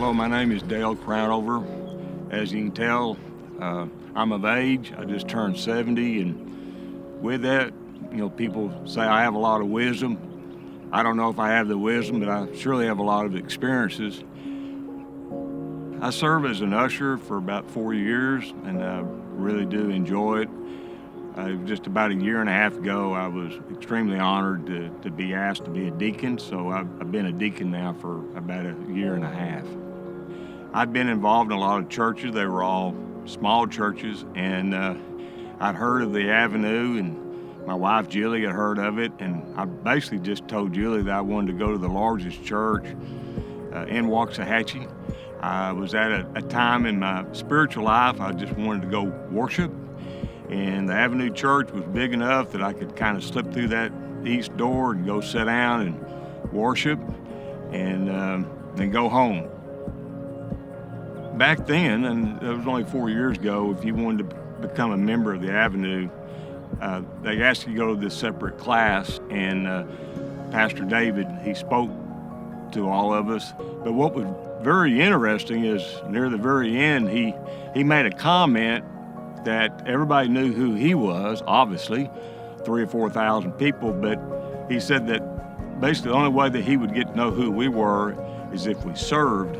Hello, my name is Dale Crownover. As you can tell, I'm of age. I just turned 70, and with that, people say I have a lot of wisdom. I don't know if I have the wisdom, but I surely have a lot of experiences. I serve as an usher for about 4 years, and I really do enjoy it. Just about a year and a half ago, I was extremely honored to be asked to be a deacon, so I've been a deacon now for about a year and a half. I've been involved in a lot of churches. They were all small churches, and I'd heard of the Avenue, and my wife Julie had heard of it, and I basically just told Julie that I wanted to go to the largest church in Waxahachie. I was at a time in my spiritual life I just wanted to go worship, and the Avenue Church was big enough that I could kind of slip through that east door and go sit down and worship and then go home. Back then, and it was only 4 years ago, if you wanted to become a member of the Avenue, they asked you to go to this separate class, and Pastor David, he spoke to all of us. But what was very interesting is near the very end, he made a comment that everybody knew who he was, obviously, 3,000 or 4,000 people, but he said that basically the only way that he would get to know who we were is if we served.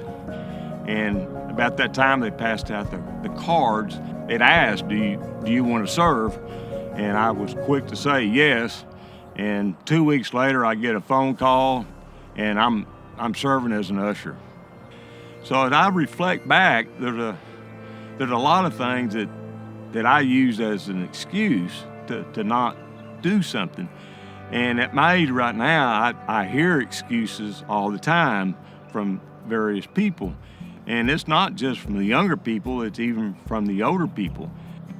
And about that time, they passed out the cards. It asked, do you want to serve? And I was quick to say yes. And 2 weeks later, I get a phone call, and I'm serving as an usher. So as I reflect back, there's a lot of things that I use as an excuse to not do something. And at my age right now, I hear excuses all the time from various people. And it's not just from the younger people, it's even from the older people.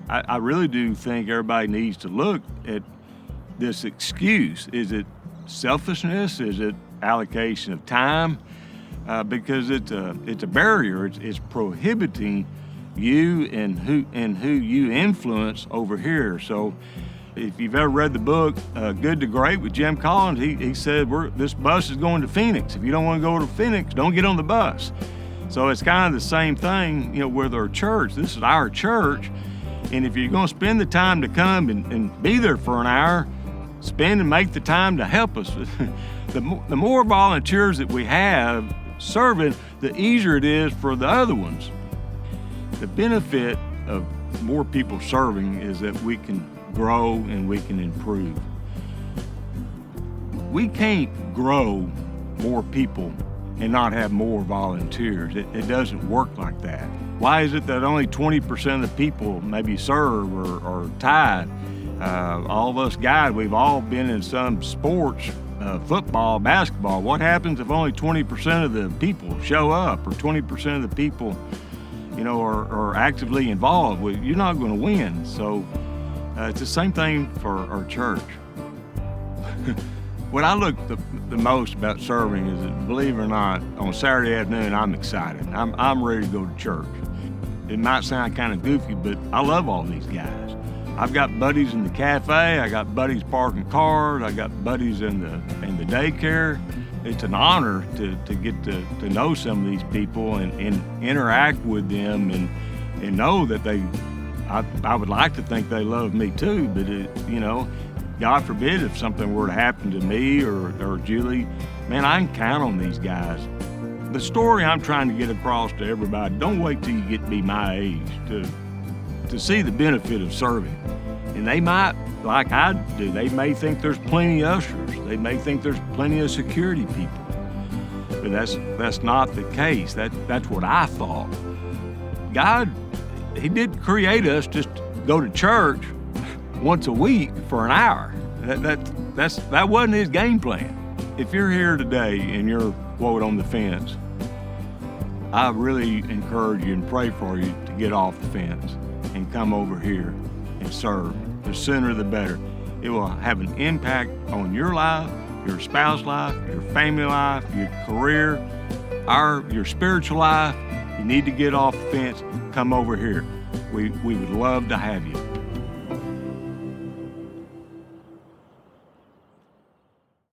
I really do think everybody needs to look at this excuse. Is it selfishness? Is it allocation of time? Because it's a barrier. It's prohibiting you and who you influence over here. So if you've ever read the book Good to Great with Jim Collins, he said this bus is going to Phoenix. If you don't want to go to Phoenix, don't get on the bus. So it's kind of the same thing, with our church. This is our church, and if you're going to spend the time to come and be there for an hour, spend and make the time to help us. The more volunteers that we have serving, the easier it is for the other ones. The benefit of more people serving is that we can grow and we can improve. We can't grow more people and not have more volunteers. It doesn't work like that. Why is it that only 20% of the people maybe serve or tithe? All of us guys, we've all been in some sports, football, basketball. What happens if only 20% of the people show up, or 20% of the people, are actively involved? Well, you're not going to win. So it's the same thing for our church. What I look the most about serving is that, believe it or not, on Saturday afternoon, I'm excited. I'm ready to go to church. It might sound kind of goofy, but I love all these guys. I've got buddies in the cafe. I got buddies parking cars. I got buddies in the daycare. It's an honor to get to know some of these people and interact with them and know that I would like to think they love me too, but God forbid if something were to happen to me or Julie, man, I can count on these guys. The story I'm trying to get across to everybody, don't wait till you get to be my age to see the benefit of serving. And they might, like I do, they may think there's plenty of ushers. They may think there's plenty of security people. But that's not the case. That's what I thought. God, He did create us just to go to church once a week for an hour. That wasn't His game plan. If you're here today and you're, quote, on the fence, I really encourage you and pray for you to get off the fence and come over here and serve. The sooner the better. It will have an impact on your life, your spouse's life, your family life, your career, your spiritual life. You need to get off the fence, come over here. We would love to have you.